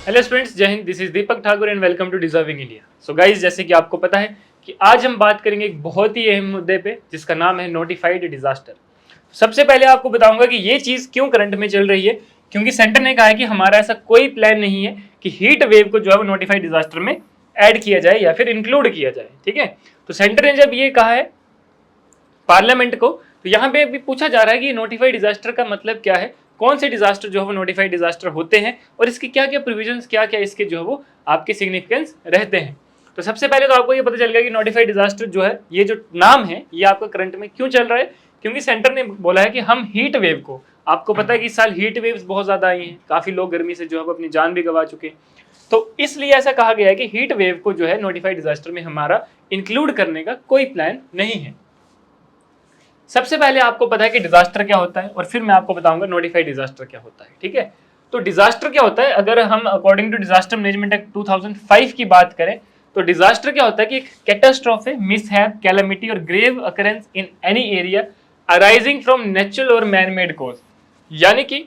Hello students, Jai Hind. This is Deepak Thakur and welcome to deserving India. So guys, जैसे कि आपको पता है कि आज हम बात करेंगे एक बहुत ही अहम मुद्दे पे जिसका नाम है नोटिफाइड डिजास्टर। सबसे पहले आपको बताऊंगा कि ये चीज क्यों करंट में चल रही है, क्योंकि सेंटर ने कहा है कि हमारा ऐसा कोई प्लान नहीं है कि हीट वेव को जो है वो नोटिफाइड डिजास्टर में ऐड किया जाए या फिर इंक्लूड किया जाए। ठीक है, तो सेंटर ने जब ये कहा है पार्लियामेंट को, तो यहाँ पे अभी पूछा जा रहा है कि नोटिफाइड डिजास्टर का मतलब क्या है, कौन से डिजास्टर जो है वो नोटिफाइड डिजास्टर होते हैं और इसके क्या क्या प्रोविजंस, क्या क्या इसके जो है वो आपके सिग्निफिकेंस रहते हैं। तो सबसे पहले तो आपको ये पता चल गया कि नोटिफाइड डिजास्टर जो है, ये जो नाम है ये आपका करंट में क्यों चल रहा है, क्योंकि सेंटर ने बोला है कि हम हीट वेव को, आपको पता है कि इस साल हीट वेव्स बहुत ज्यादा आई हैं, काफी लोग गर्मी से जो है अपनी जान भी गंवा चुके हैं। तो इसलिए ऐसा कहा गया है कि हीट वेव को जो है नोटिफाइड डिजास्टर में हमारा इंक्लूड करने का कोई प्लान नहीं है। सबसे पहले आपको पता है कि डिजास्टर क्या होता है और फिर मैं आपको बताऊंगा नोटिफाइड डिजास्टर क्या होता है। ठीक है, तो डिजास्टर क्या होता है, अगर हम according to disaster management act 2005 की बात करें तो डिजास्टर क्या होता है कि एक कैटास्ट्रोफे, मिसहैप, कैलामिटी और grave occurrence in any area arising from natural और मैन मेड कॉज। यानी कि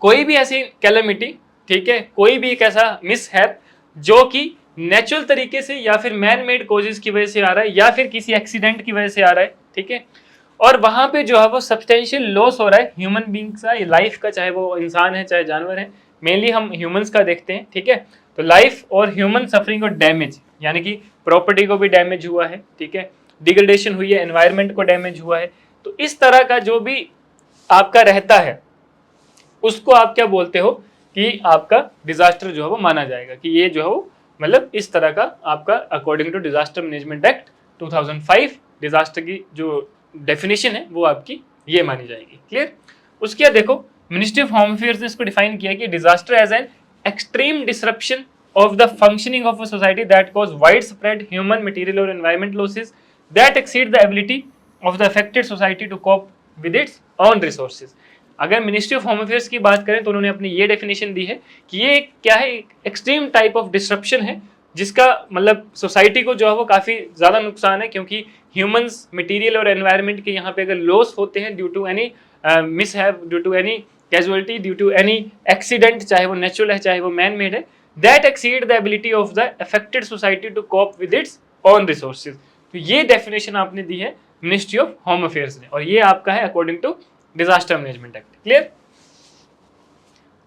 कोई भी ऐसी कैलामिटी, ठीक है, कोई भी एक ऐसा मिसहैप जो कि नेचुरल तरीके से या फिर मैन मेड कॉजेज की वजह से आ रहा है या फिर किसी एक्सीडेंट की वजह से आ रहा है। ठीक है, और वहां पे जो है वो सब्सटेंशियल लॉस हो रहा है ह्यूमन बींग्स का, लाइफ का, चाहे वो इंसान है चाहे जानवर है, मेनली हम ह्यूमंस का देखते हैं। ठीक है, तो लाइफ और ह्यूमन सफरिंग और डैमेज, यानी कि प्रॉपर्टी को भी डैमेज हुआ है। ठीक है, डिग्रेडेशन हुई है, एनवायरमेंट को डैमेज हुआ है। तो इस तरह का जो भी आपका रहता है उसको आप क्या बोलते हो कि आपका डिजास्टर जो है वो माना जाएगा, कि ये जो है वो मतलब इस तरह का आपका according to disaster management act 2005 disaster की जो डेफिनेशन है वो आपकी ये मानी जाएगी। क्लियर? उसके बाद देखो, मिनिस्ट्री ऑफ होम अफेयर्स ने इसको डिफाइन किया कि disaster as an extreme disruption of the functioning of a society that cause widespread human, material और environment losses that exceed the ability of the affected society to cope with its own resources. अगर ministry of home affairs की बात करें तो उन्होंने अपनी ये definition दी है कि ये क्या है, एक्सट्रीम टाइप ऑफ डिसरप्शन है जिसका मतलब सोसाइटी को जो है वो काफी ज्यादा नुकसान है, क्योंकि ह्यूमंस, मटेरियल और एनवायरनमेंट के यहाँ पे अगर लॉस होते हैं due to any mishap, due to any casualty, due to any accident, चाहे वो नेचुरल है चाहे वो मैन मेड है, that exceed the ability of the affected society to cope with its own resources. तो ये डेफिनेशन आपने दी है मिनिस्ट्री ऑफ होम अफेयर्स ने और ये आपका है according to disaster management act. Clear?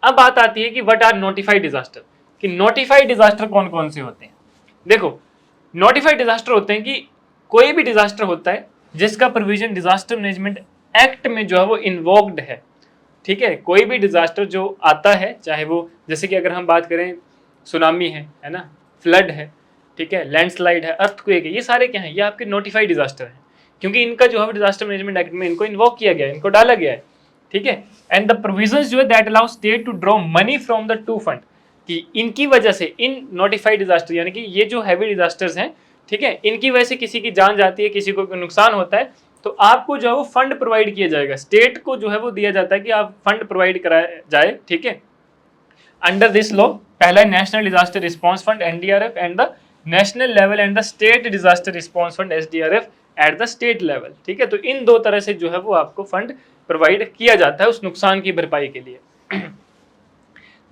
अब बात आती है कि व्हाट आर नोटिफाइड डिजास्टर, कि नोटिफाइड डिजास्टर कौन कौन से होते हैं। देखो, नोटिफाइड डिजास्टर होते हैं कि कोई भी डिजास्टर होता है जिसका प्रोविजन डिजास्टर मैनेजमेंट एक्ट में जो है वो इन्वोक्ड है। ठीक है, कोई भी डिजास्टर जो आता है, चाहे वो जैसे कि अगर हम बात करें सुनामी है ना, फ्लड है, ठीक है, लैंडस्लाइड है, अर्थक्वेक है, ये सारे क्या है, ये आपके नोटिफाइड डिजास्टर है, क्योंकि इनका जो है डिजास्टर मैनेजमेंट एक्ट में इनको इन्वोक किया गया है, इनको डाला गया है। ठीक है, एंड द प्रोविजंस जो है that allow state to draw money from the to fund, कि इनकी वजह से इन नोटिफाइड डिजास्टर, यानी कि ये जो हैवी डिजास्टर्स हैं, ठीक है, इनकी वजह से किसी की जान जाती है, किसी को नुकसान होता है, तो आपको जो है वो फंड प्रोवाइड किया जाएगा, स्टेट को जो है वो दिया जाता है कि आप फंड प्रोवाइड कराया जाए। ठीक है, अंडर दिस लॉ, पहला national disaster response fund NDRF and the national level and the state disaster response fund SDRF at the state level. ठीक है, तो इन दो तरह से जो है वो आपको फंड प्रोवाइड किया जाता है उस नुकसान की भरपाई के लिए।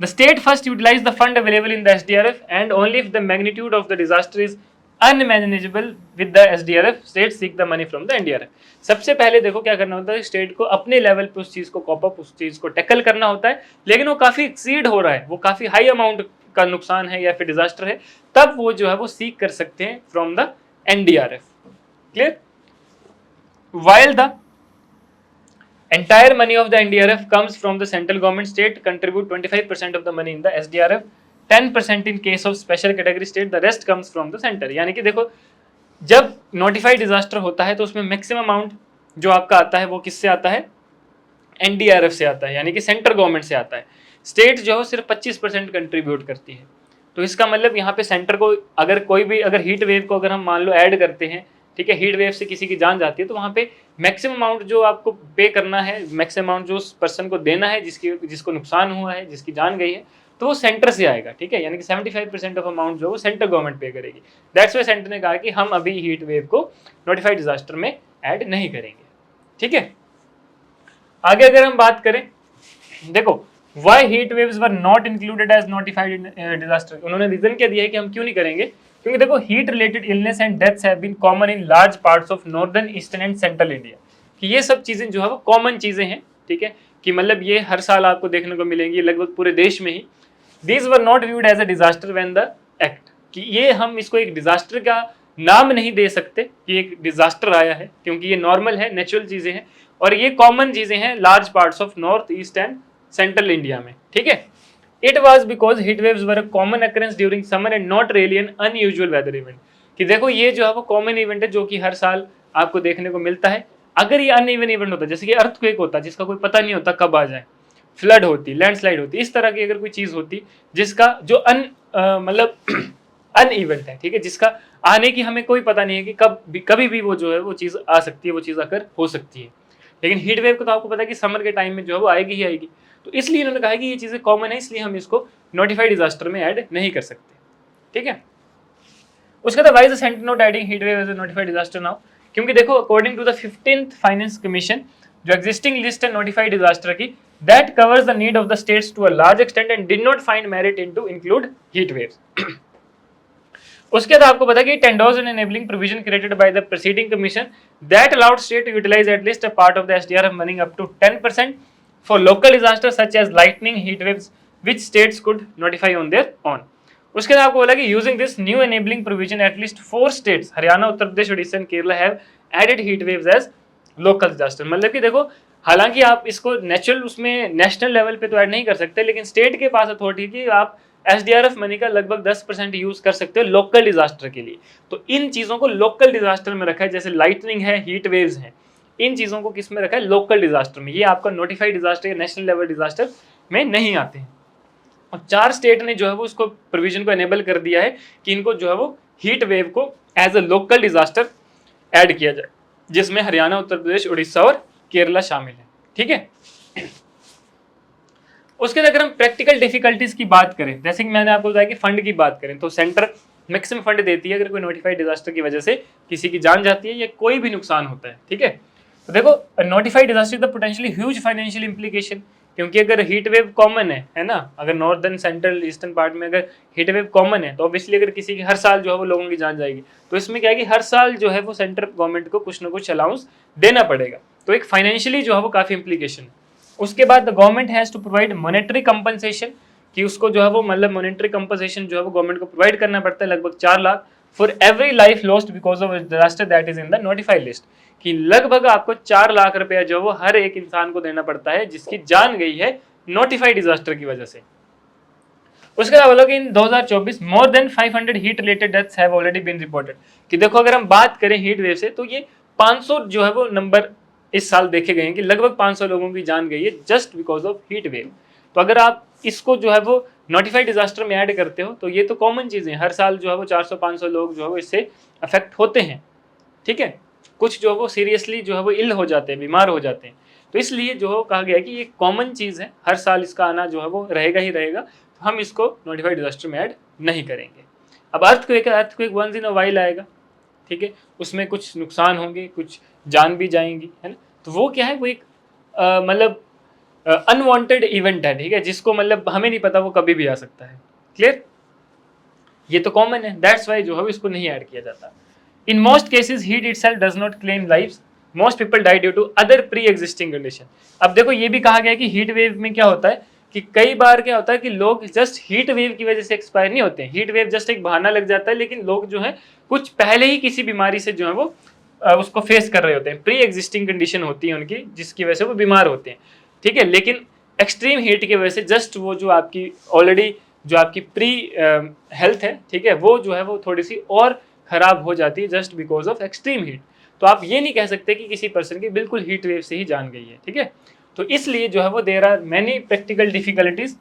The state first utilize the fund available in the SDRF and only if the magnitude of the disaster is unmanageable with the SDRF, state seek the money from the NDRF. सबसे पहले देखो क्या करना होता है, स्टेट को अपने level पे उस चीज को कॉप अप, उस चीज को टैकल करना होता है, लेकिन वो काफी एक्सीड हो रहा है, वो काफी हाई अमाउंट का नुकसान है या फिर डिजास्टर है, तब वो जो है वो सीक कर सकते हैं from the NDRF। Clear? While the entire money of the NDRF comes from the central government, state contribute 25% of the money in the SDRF, 10% in case of special category state, the rest comes from the center। यानी कि देखो, जब notified disaster होता है तो उसमें maximum amount जो आपका आता है वो किससे आता है, एनडीआरएफ से आता है, यानी कि सेंट्रल गवर्नमेंट से आता है। स्टेट जो है सिर्फ 25% कंट्रीब्यूट करती है। तो इसका मतलब यहाँ पे सेंटर को अगर कोई भी, अगर हीट वेव को अगर हम मान लो ऐड करते हैं, ठीक है, हीट वेव से किसी की जान जाती है, तो वहाँ पे मैक्सिमम अमाउंट जो आपको पे करना है, मैक्सिमम अमाउंट जो उस पर्सन को देना है जिसको नुकसान हुआ है, जिसकी जान गई है, तो वो सेंटर से आएगा। ठीक है, यानी कि 75% ऑफ अमाउंट जो वो सेंट्रल गवर्नमेंट पे करेगी। दैट्स वाई सेंटर ने कहा कि हम अभी हीट वेव को नोटिफाइड डिजास्टर में ऐड नहीं करेंगे। ठीक है, आगे अगर हम बात करें, देखो why heat waves were not included as notified disaster, उन्होंने रीजन क्या दिया है कि हम क्यों नहीं करेंगे, क्योंकि देखो heat related illness and deaths have been common in large parts of northern eastern and central India, कि ये सब चीजें जो है वो कॉमन चीजें हैं, ठीक है, कि मतलब ये हर साल आपको देखने को मिलेंगी लगभग पूरे देश में ही। These were not viewed as a disaster when the act, कि ये हम इसको एक डिजास्टर का नाम नहीं दे सकते कि एक डिजास्टर आया है, क्योंकि ये नॉर्मल है, नेचुरल चीजें हैं और ये कॉमन चीजें हैं large parts of north east and central India में, ठीक है। It was because heat waves were a common occurrence during summer and not really an unusual weather event, कि देखो ये जो है वो कॉमन इवेंट है जो कि हर साल आपको देखने को मिलता है। अगर ये अनइवन इवेंट होता जैसे कि अर्थक्वेक होता जिसका कोई पता नहीं होता कब आ जाए, फ्लड होती, लैंडस्लाइड होती, इस तरह की अगर कोई चीज होती जिसका जो मतलब अन इवेंट है, ठीक है, जिसका आने की हमें कोई पता नहीं है कि कभी भी वो जो है वो चीज आ सकती है, वो चीज आकर हो सकती है। लेकिन हीट वेव को तो आपको पता है कि समर के टाइम में जो है वो आएगी ही आएगी, तो इसलिए इन्होंने कहा कि ये चीजें कॉमन है, इसलिए हम इसको नोटिफाइड डिजास्टर में ऐड नहीं कर सकते, ठीक है। उसके बाद why's centre not adding heat wave as a notified disaster now, क्योंकि देखो according to the 15th finance commission जो एग्जिस्टिंग लिस्ट है नोटिफाइड डिजास्टर की, that covers the need of the states to a large extent and did not find merit into include heat waves. उसके बाद आपको पता कि tenders and enabling provision created by the preceding commission that allowed state to utilise at least a part of the SDRF money up to 10% for local disaster such as lightning heat waves which states could notify on their own. उसके बाद आपको बोला कि using this new enabling provision at least 4 states Haryana, Uttar Pradesh, Odisha and Kerala have added heat waves as local disaster. मतलब कि देखो हालांकि आप इसको नेचुरल उसमें नेशनल लेवल पे तो ऐड नहीं कर सकते, लेकिन स्टेट के पास अथॉरिटी की आप एसडीआरएफ मनी का लगभग 10% यूज कर सकते हो लोकल डिजास्टर के लिए। तो इन चीजों को लोकल डिजास्टर में रखा है, जैसे लाइटनिंग है, हीट वेव्स हैं, इन चीजों को किस में रखा है, लोकल डिजास्टर में। ये आपका नोटिफाइड डिजास्टर या नेशनल लेवल डिजास्टर में नहीं आते हैं। और 4 स्टेट ने जो है वो उसको प्रोविजन को एनेबल कर दिया है कि इनको जो है वो हीट वेव को as a local disaster add किया जाए, जिसमें हरियाणा, उत्तर प्रदेश, उड़ीसा और केरला शामिल है, ठीक है। उसके बाद अगर हम प्रैक्टिकल डिफिकल्टीज की बात करें, जैसे कि मैंने आपको बताया कि फंड की बात करें, तो सेंटर मैक्सिमम फंड देती है अगर कोई नोटिफाइड डिजास्टर की वजह से किसी की जान जाती है या कोई भी नुकसान होता है, ठीक है। तो देखो notified disaster the potentially huge financial implication, क्योंकि अगर हीट वेव कॉमन है ना, अगर नॉर्दर्न, सेंट्रल, ईस्टर्न पार्ट में अगर हीट वेव कॉमन है तो ऑब्वियसली अगर किसी की हर साल जो है वो लोगों की जान जाएगी, तो इसमें क्या है कि हर साल जो है वो सेंट्रल गवर्नमेंट को कुछ ना कुछ अलाउंस देना पड़ेगा, तो एक फाइनेंशियली जो है वो काफी इंप्लीकेशन है। उसके बाद the government has to provide monetary compensation, कि उसको जो है वो मतलब मॉनेटरी कंपनसेशन जो है वो गवर्नमेंट को प्रोवाइड करना पड़ता है लगभग 4 lakh for every life lost because of disaster that is in the notified list, कि लगभग आपको 4 लाख रुपया जो वो हर एक इंसान को देना पड़ता है जिसकी जान गई है नोटिफाइड डिजास्टर की वजह से। उसके बाद बोला कि in 2024 more than 500 heat related deaths have already been reported, कि देखो अगर हम बात करें हीट वेव से तो ये 500 जो है वो नंबर इस साल देखे गए हैं कि लगभग 500 लोगों की जान गई है just because of heat wave. तो अगर आप इसको जो है वो नोटिफाइड डिजास्टर में ऐड करते हो तो ये तो कॉमन चीजें, हर साल जो है वो 400-500 लोग जो है वो इससे अफेक्ट होते हैं, ठीक है। कुछ जो है वो सीरियसली जो है वो इल हो जाते हैं, बीमार हो जाते हैं, तो इसलिए जो कहा गया कि ये कॉमन चीज है, हर साल इसका आना जो है वो रहेगा ही रहेगा, तो हम इसको नोटिफाइड डिजास्टर में ऐड नहीं करेंगे। अब earthquake once in a while आएगा, ठीक है, उसमें कुछ नुकसान होंगे, कुछ जान भी जाएंगी, है ना, तो वो क्या है, वो एक मतलब अनवांटेड इवेंट है, ठीक है, जिसको मतलब हमें नहीं पता वो कभी भी आ सकता है, क्लियर। ये तो कॉमन है, दैट्स वाई जो है इसको नहीं ऐड किया जाता। In most cases heat itself does not claim lives, most people die due to other pre existing condition. अब देखो ये भी कहा गया कि हीट वेव में क्या होता है कि कई बार क्या होता है कि लोग जस्ट हीट वेव की वजह से एक्सपायर नहीं होते हैं, हीट वेव जस्ट एक बहाना लग जाता है, लेकिन लोग जो है कुछ पहले ही किसी बीमारी से जो है वो उसको फेस कर रहे होते हैं, प्री एग्जिस्टिंग कंडीशन होती है उनकी जिसकी वजह से वो बीमार होते हैं, ठीक है। लेकिन एक्सट्रीम हीट की वजह से जस्ट वो जो आपकी ऑलरेडी जो आपकी प्री हेल्थ है, ठीक है, वो जो है वो थोड़ी सी और खराब हो जाती है just because of extreme heat. तो आप ये नहीं कह सकते कि किसी पर्सन की बिल्कुल हीट वेव से ही जान गई है, ठीक है। तो इसलिए जो है वो there are many practical difficulties,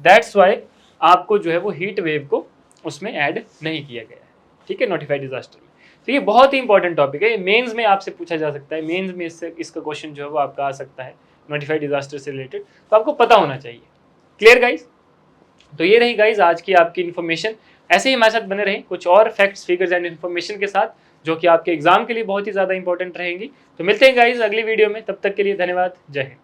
that's why आपको जो है वो हीट वेव को उसमें ऐड नहीं किया गया है, ठीक है, नोटिफाइड डिजास्टर में। तो ये बहुत ही इंपॉर्टेंट टॉपिक है, मेंस में आपसे पूछा जा सकता है, मेंस में इसका क्वेश्चन जो है वो आपका आ सकता है नोटिफाइड डिजास्टर से रिलेटेड, तो आपको पता होना चाहिए, क्लियर गाइज। तो ये रही गाइज आज की आपकी इन्फॉर्मेशन, ऐसे ही हमारे साथ बने रहें कुछ और फैक्ट्स, फिगर्स एंड इन्फॉर्मेशन के साथ जो कि आपके एग्जाम के लिए बहुत ही ज़्यादा इंपॉर्टेंट रहेंगी। तो मिलते हैं गाइज अगली वीडियो में, तब तक के लिए धन्यवाद, जय हिंद।